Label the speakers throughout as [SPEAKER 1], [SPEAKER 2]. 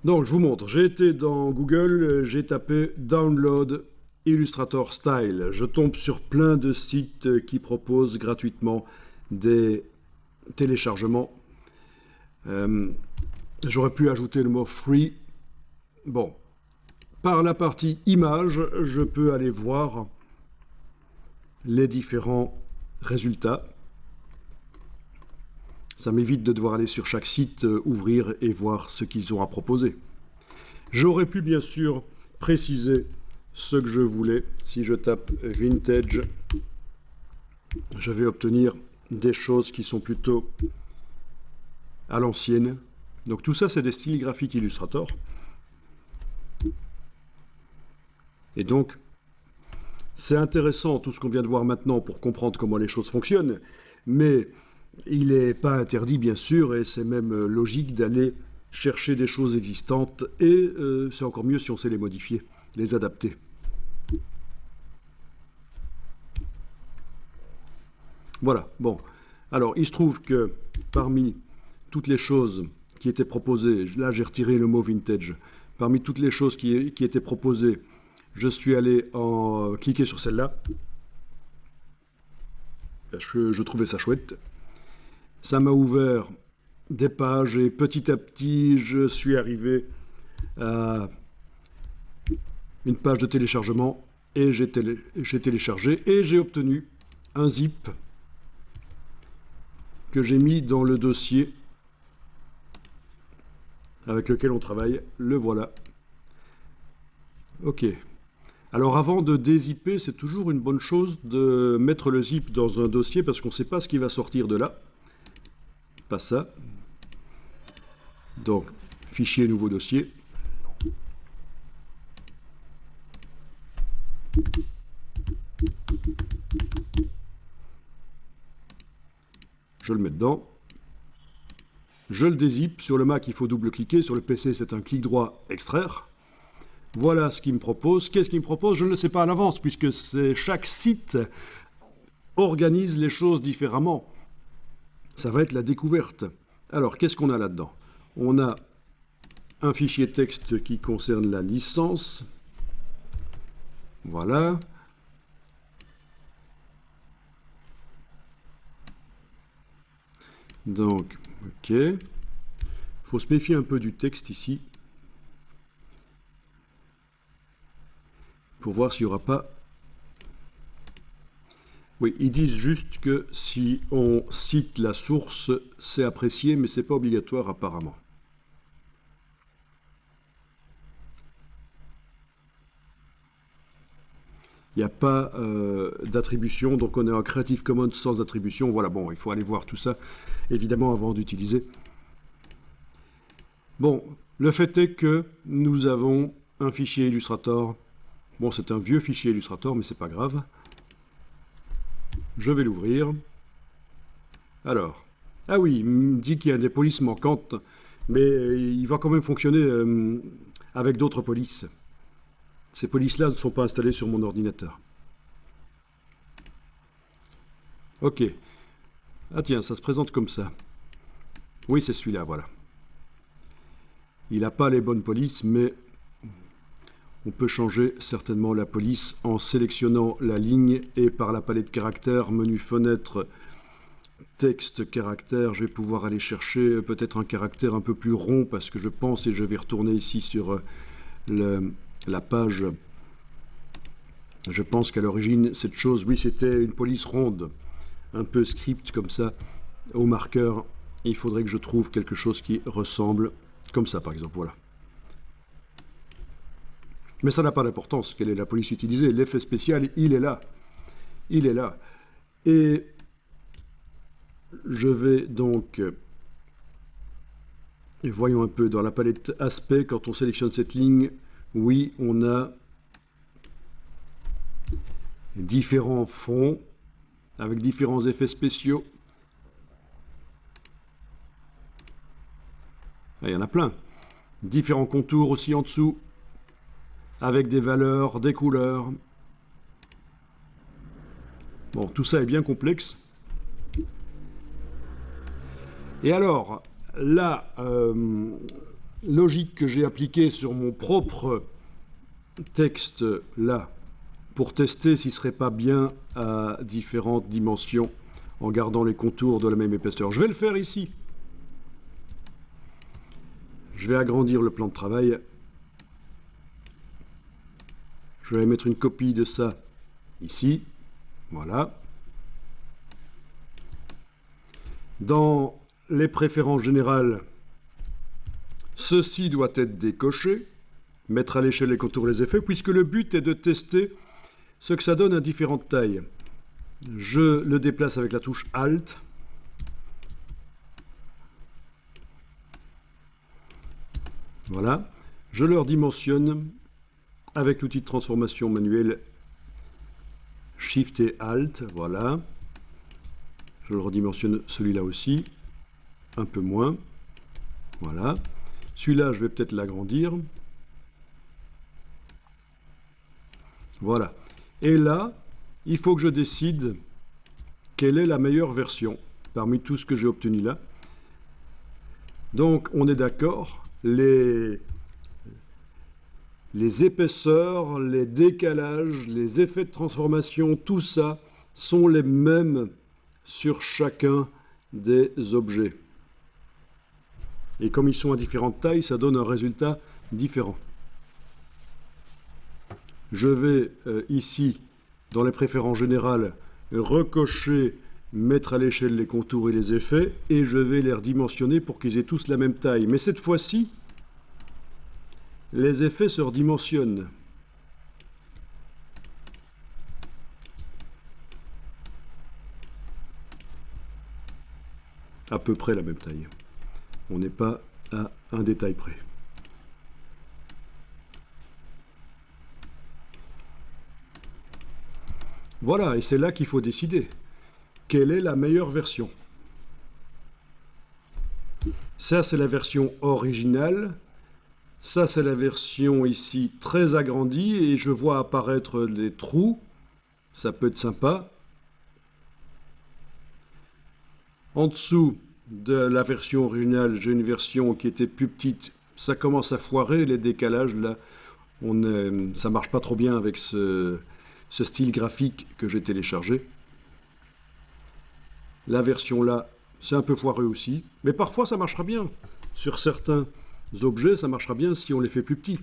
[SPEAKER 1] Donc, je vous montre. J'ai été dans Google, j'ai tapé Download Illustrator Style. Je tombe sur plein de sites qui proposent gratuitement des téléchargements. J'aurais pu ajouter le mot free. Bon, par la partie images, je peux aller voir les différents résultats. Ça m'évite de devoir aller sur chaque site, ouvrir et voir ce qu'ils ont à proposer. J'aurais pu bien sûr préciser ce que je voulais. Si je tape vintage, je vais obtenir des choses qui sont plutôt à l'ancienne. Donc tout ça, c'est des styles graphiques Illustrator. Et donc, c'est intéressant tout ce qu'on vient de voir maintenant pour comprendre comment les choses fonctionnent, mais il n'est pas interdit, bien sûr, et c'est même logique d'aller chercher des choses existantes, et c'est encore mieux si on sait les modifier, les adapter. Voilà, bon. Alors, il se trouve que parmi toutes les choses qui étaient proposées, là j'ai retiré le mot vintage, parmi toutes les choses qui étaient proposées, je suis allé cliquer sur celle-là, parce que je trouvais ça chouette. Ça m'a ouvert des pages et petit à petit, je suis arrivé à une page de téléchargement et j'ai téléchargé et j'ai obtenu un zip que j'ai mis dans le dossier avec lequel on travaille. Le voilà. Ok. Alors avant de dézipper, c'est toujours une bonne chose de mettre le zip dans un dossier parce qu'on ne sait pas ce qui va sortir de là. Pas ça. Donc, fichier, nouveau dossier. Je le mets dedans. Je le dézippe. Sur le Mac, il faut double-cliquer. Sur le PC, c'est un clic droit, extraire. Voilà ce qu'il me propose. Qu'est-ce qu'il me propose? Je ne le sais pas à l'avance, puisque chaque site organise les choses différemment. Ça va être la découverte. Alors, qu'est-ce qu'on a là-dedans? On a un fichier texte qui concerne la licence. Voilà. Donc, ok. Il faut se méfier un peu du texte ici. Pour voir s'il n'y aura pas... Oui, ils disent juste que si on cite la source, c'est apprécié, mais ce n'est pas obligatoire apparemment. Il n'y a pas d'attribution, donc on est en Creative Commons sans attribution. Voilà, bon, il faut aller voir tout ça, évidemment, avant d'utiliser. Bon, le fait est que nous avons un fichier Illustrator. Bon, c'est un vieux fichier Illustrator, mais c'est pas grave. Je vais l'ouvrir. Alors, ah oui, il me dit qu'il y a des polices manquantes, mais il va quand même fonctionner avec d'autres polices. Ces polices-là ne sont pas installées sur mon ordinateur. Ok. Ah tiens, ça se présente comme ça. Oui, c'est celui-là, voilà. Il n'a pas les bonnes polices, mais on peut changer certainement la police en sélectionnant la ligne et par la palette caractères, menu fenêtre, texte, caractère, je vais pouvoir aller chercher peut-être un caractère un peu plus rond parce que je pense, et je vais retourner ici sur la page, je pense qu'à l'origine, cette chose, oui, c'était une police ronde, un peu script comme ça, au marqueur. Il faudrait que je trouve quelque chose qui ressemble, comme ça par exemple, voilà. Mais ça n'a pas d'importance, quelle est la police utilisée. L'effet spécial, il est là. Il est là. Et je vais donc... voyons un peu dans la palette aspect, quand on sélectionne cette ligne, oui, on a différents fonds avec différents effets spéciaux. Ah, il y en a plein. Différents contours aussi en dessous, avec des valeurs, des couleurs. Bon, tout ça est bien complexe. Et alors, là, logique que j'ai appliquée sur mon propre texte là, pour tester s'il ne serait pas bien à différentes dimensions, en gardant les contours de la même épaisseur. Je vais le faire ici. Je vais agrandir le plan de travail. Je vais mettre une copie de ça ici. Voilà. Dans les préférences générales, ceci doit être décoché. Mettre à l'échelle les contours et les effets, puisque le but est de tester ce que ça donne à différentes tailles. Je le déplace avec la touche Alt. Voilà. Je le redimensionne avec l'outil de transformation manuelle Shift et Alt. Voilà. Je le redimensionne celui-là aussi. Un peu moins. Voilà. Celui-là, je vais peut-être l'agrandir. Voilà. Et là, il faut que je décide quelle est la meilleure version parmi tout ce que j'ai obtenu là. Donc, on est d'accord, les épaisseurs, les décalages, les effets de transformation, tout ça sont les mêmes sur chacun des objets. Et comme ils sont à différentes tailles, ça donne un résultat différent. Je vais ici, dans les préférences générales, recocher, mettre à l'échelle les contours et les effets, et je vais les redimensionner pour qu'ils aient tous la même taille. Mais cette fois-ci, les effets se redimensionnent. À peu près la même taille. On n'est pas à un détail près. Voilà, et c'est là qu'il faut décider. Quelle est la meilleure version? Ça, c'est la version originale. Ça, c'est la version ici très agrandie et je vois apparaître des trous. Ça peut être sympa. En dessous de la version originale, j'ai une version qui était plus petite. Ça commence à foirer, les décalages, là. Ça marche pas trop bien avec ce style graphique que j'ai téléchargé. La version là, c'est un peu foireux aussi, mais parfois ça marchera bien. Sur certains objets, ça marchera bien si on les fait plus petits.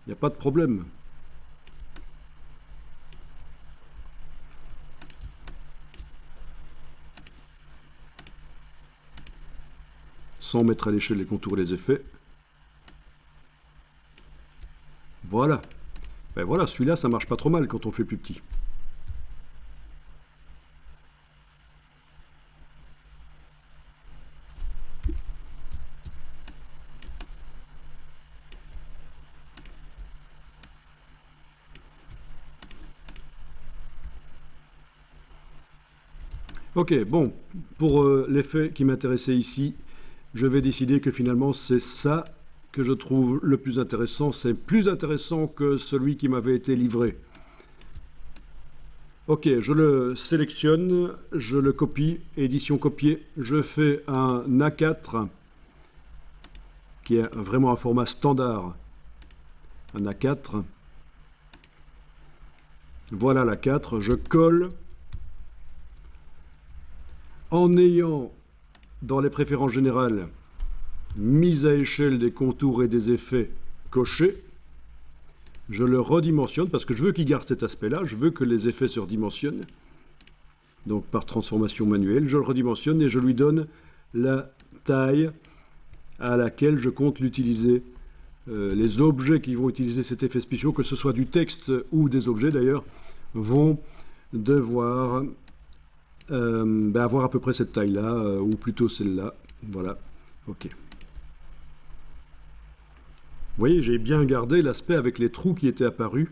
[SPEAKER 1] Il n'y a pas de problème. Sans mettre à l'échelle les contours et les effets. Voilà. Ben voilà, celui-là, ça marche pas trop mal quand on fait plus petit. Ok, bon, pour l'effet qui m'intéressait ici, je vais décider que finalement c'est ça que je trouve le plus intéressant. C'est plus intéressant que celui qui m'avait été livré. Ok, je le sélectionne, je le copie, édition copier. Je fais un A4 qui est vraiment un format standard. Un A4. Voilà l'A4, je colle. En ayant, dans les préférences générales, mise à échelle des contours et des effets cochés, je le redimensionne parce que je veux qu'il garde cet aspect-là, je veux que les effets se redimensionnent. Donc par transformation manuelle, je le redimensionne et je lui donne la taille à laquelle je compte l'utiliser. Les objets qui vont utiliser cet effet spécial, que ce soit du texte ou des objets d'ailleurs, vont devoir avoir à peu près cette taille-là, ou plutôt celle-là. Voilà, ok. Vous voyez, j'ai bien gardé l'aspect avec les trous qui étaient apparus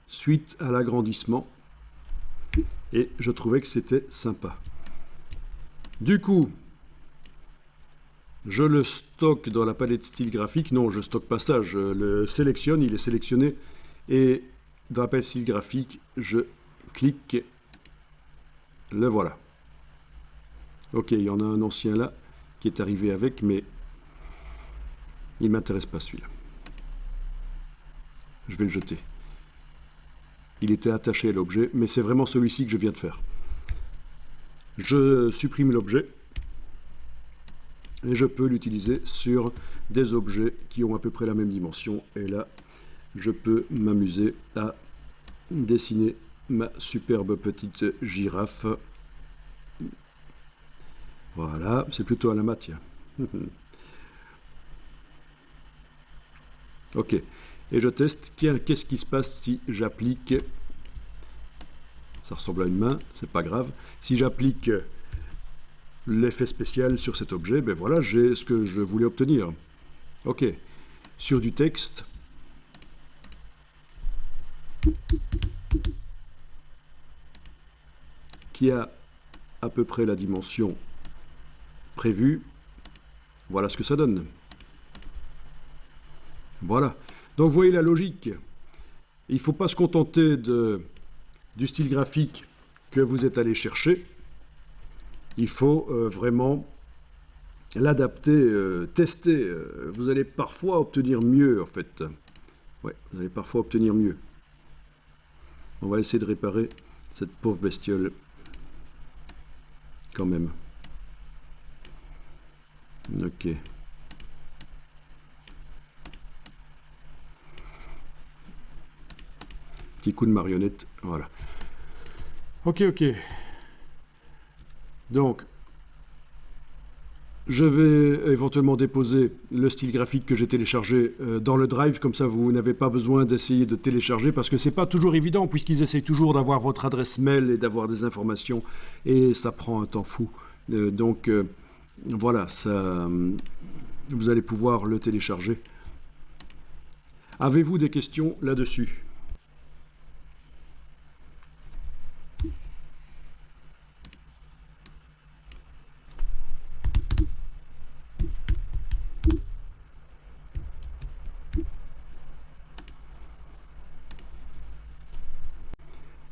[SPEAKER 1] suite à l'agrandissement. Et je trouvais que c'était sympa. Du coup, je le stocke dans la palette style graphique. Non, je stocke pas ça, je le sélectionne, il est sélectionné. Et dans la palette style graphique, je clique. Le voilà. Ok, il y en a un ancien là qui est arrivé avec, mais Il ne m'intéresse pas celui-là. Je vais le jeter. Il était attaché à l'objet, mais c'est vraiment celui-ci que je viens de faire. Je supprime l'objet et je peux l'utiliser sur des objets qui ont à peu près la même dimension. Et là, je peux m'amuser à dessiner ma superbe petite girafe. Voilà, c'est plutôt à la matière. Ok, et je teste qu'est-ce qui se passe si j'applique, ça ressemble à une main, c'est pas grave, si j'applique l'effet spécial sur cet objet, ben voilà, j'ai ce que je voulais obtenir. Ok, sur du texte, qui a à peu près la dimension prévue, voilà ce que ça donne. Voilà. Donc vous voyez la logique. Il ne faut pas se contenter du style graphique que vous êtes allé chercher. Il faut vraiment l'adapter, tester. Vous allez parfois obtenir mieux, en fait. Ouais, vous allez parfois obtenir mieux. On va essayer de réparer cette pauvre bestiole. Quand même. Ok. Petit coup de marionnette, voilà. Ok. Donc, je vais éventuellement déposer le style graphique que j'ai téléchargé dans le Drive, comme ça vous n'avez pas besoin d'essayer de télécharger, parce que c'est pas toujours évident, puisqu'ils essayent toujours d'avoir votre adresse mail et d'avoir des informations, et ça prend un temps fou. Donc, voilà, ça, vous allez pouvoir le télécharger. Avez-vous des questions là-dessus ?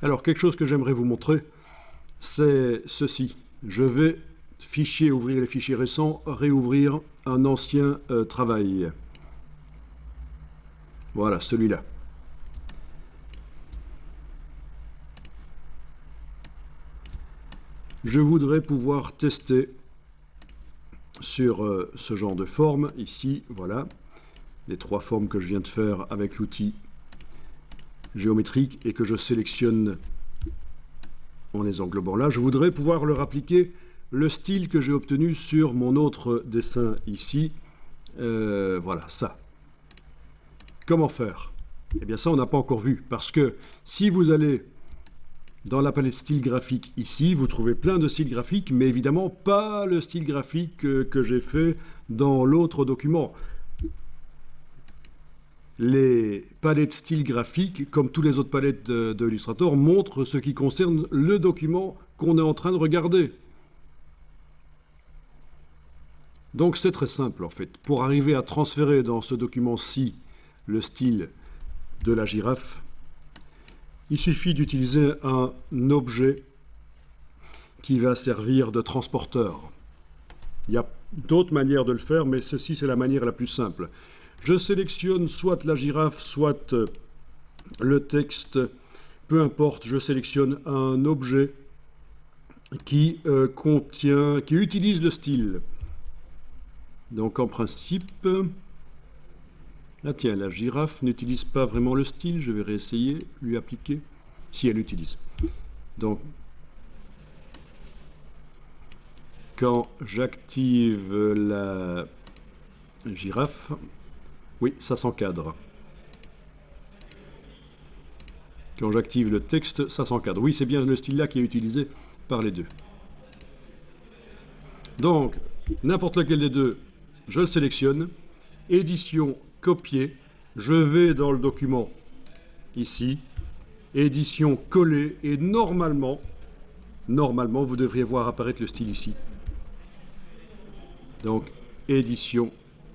[SPEAKER 1] Alors, quelque chose que j'aimerais vous montrer, c'est ceci. Je vais ouvrir les fichiers récents, réouvrir un ancien travail. Voilà, celui-là. Je voudrais pouvoir tester sur ce genre de forme, ici, voilà, les 3 formes que je viens de faire avec l'outil géométrique et que je sélectionne en les englobant là. Je voudrais pouvoir leur appliquer le style que j'ai obtenu sur mon autre dessin ici. Voilà, ça. Comment faire? Eh bien ça, on n'a pas encore vu, parce que si vous allez dans la palette style graphique ici, vous trouvez plein de styles graphiques, mais évidemment pas le style graphique que j'ai fait dans l'autre document. Les palettes style graphique, comme tous les autres palettes de Illustrator, montrent ce qui concerne le document qu'on est en train de regarder. Donc c'est très simple en fait. Pour arriver à transférer dans ce document-ci le style de la girafe, il suffit d'utiliser un objet qui va servir de transporteur. Il y a d'autres manières de le faire, mais ceci c'est la manière la plus simple. Je sélectionne soit la girafe, soit le texte, peu importe, je sélectionne un objet qui utilise le style. Donc en principe, ah tiens, la girafe n'utilise pas vraiment le style, je vais réessayer, lui appliquer, si elle l'utilise. Donc, quand j'active la girafe, oui, ça s'encadre. Quand j'active le texte, ça s'encadre. Oui, c'est bien le style là qui est utilisé par les deux. Donc, n'importe lequel des deux, je le sélectionne. Édition, copier. Je vais dans le document, ici. Édition, coller. Et normalement, vous devriez voir apparaître le style ici. Donc, édition,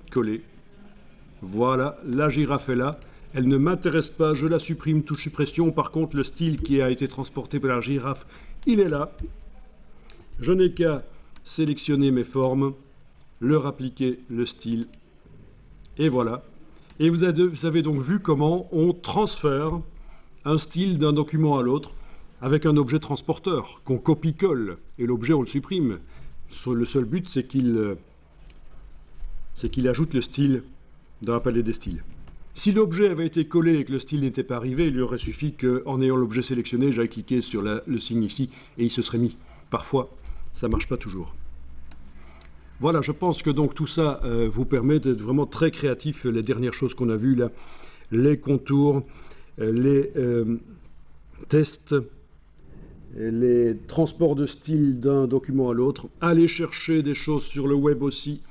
[SPEAKER 1] coller. Voilà, la girafe est là. Elle ne m'intéresse pas, je la supprime, touche suppression. Par contre, le style qui a été transporté par la girafe, il est là. Je n'ai qu'à sélectionner mes formes, leur appliquer le style. Et voilà. Et vous avez donc vu comment on transfère un style d'un document à l'autre avec un objet transporteur qu'on copie-colle. Et l'objet, on le supprime. Le seul but, c'est qu'il ajoute le style dans la palette des styles. Si l'objet avait été collé et que le style n'était pas arrivé, il lui aurait suffi qu'en ayant l'objet sélectionné, j'aille cliquer sur le signe ici et il se serait mis. Parfois, ça ne marche pas toujours. Voilà, je pense que donc tout ça vous permet d'être vraiment très créatif. Les dernières choses qu'on a vues là, les contours, les tests, les transports de style d'un document à l'autre, aller chercher des choses sur le web aussi.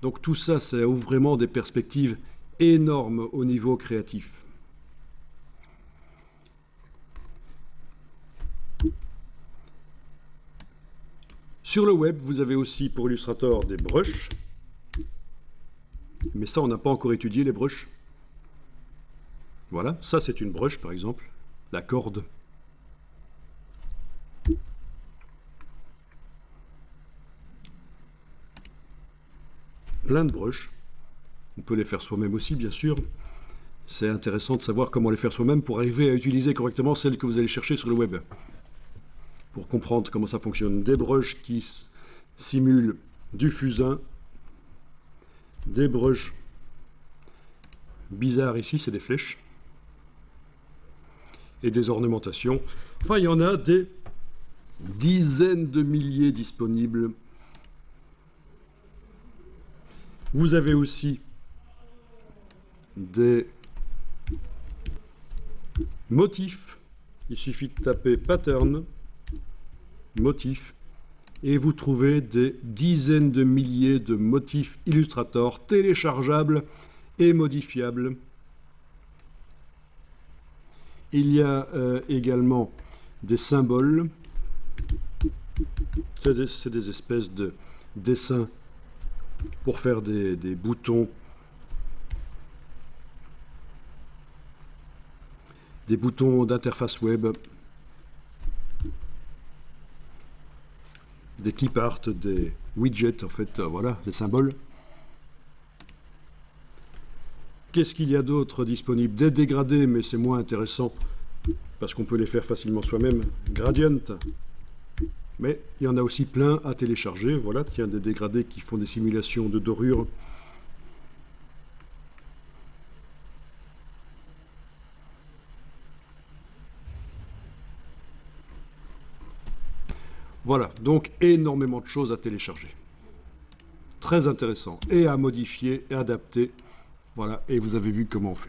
[SPEAKER 1] Donc tout ça, ça ouvre vraiment des perspectives énormes au niveau créatif. Sur le web, vous avez aussi pour Illustrator des brushes. Mais ça, on n'a pas encore étudié les brushes. Voilà, ça c'est une brush par exemple, la corde. Plein de brushes. On peut les faire soi-même aussi, bien sûr. C'est intéressant de savoir comment les faire soi-même pour arriver à utiliser correctement celles que vous allez chercher sur le web. Pour comprendre comment ça fonctionne. Des brushes qui simulent du fusain. Des brushes bizarres ici, c'est des flèches. Et des ornementations. Enfin, il y en a des dizaines de milliers disponibles. Vous avez aussi des motifs. Il suffit de taper pattern, motif, et vous trouvez des dizaines de milliers de motifs Illustrator téléchargeables et modifiables. Il y a également des symboles. C'est des espèces de dessins pour faire des boutons. Des boutons d'interface web. Des clip art, des widgets, en fait, voilà, des symboles. Qu'est-ce qu'il y a d'autre disponible? Des dégradés, mais c'est moins intéressant parce qu'on peut les faire facilement soi-même. Gradient. Mais il y en a aussi plein à télécharger. Voilà, tiens, des dégradés qui font des simulations de dorure. Voilà, donc énormément de choses à télécharger. Très intéressant et à modifier et adapter. Voilà, et vous avez vu comment on fait.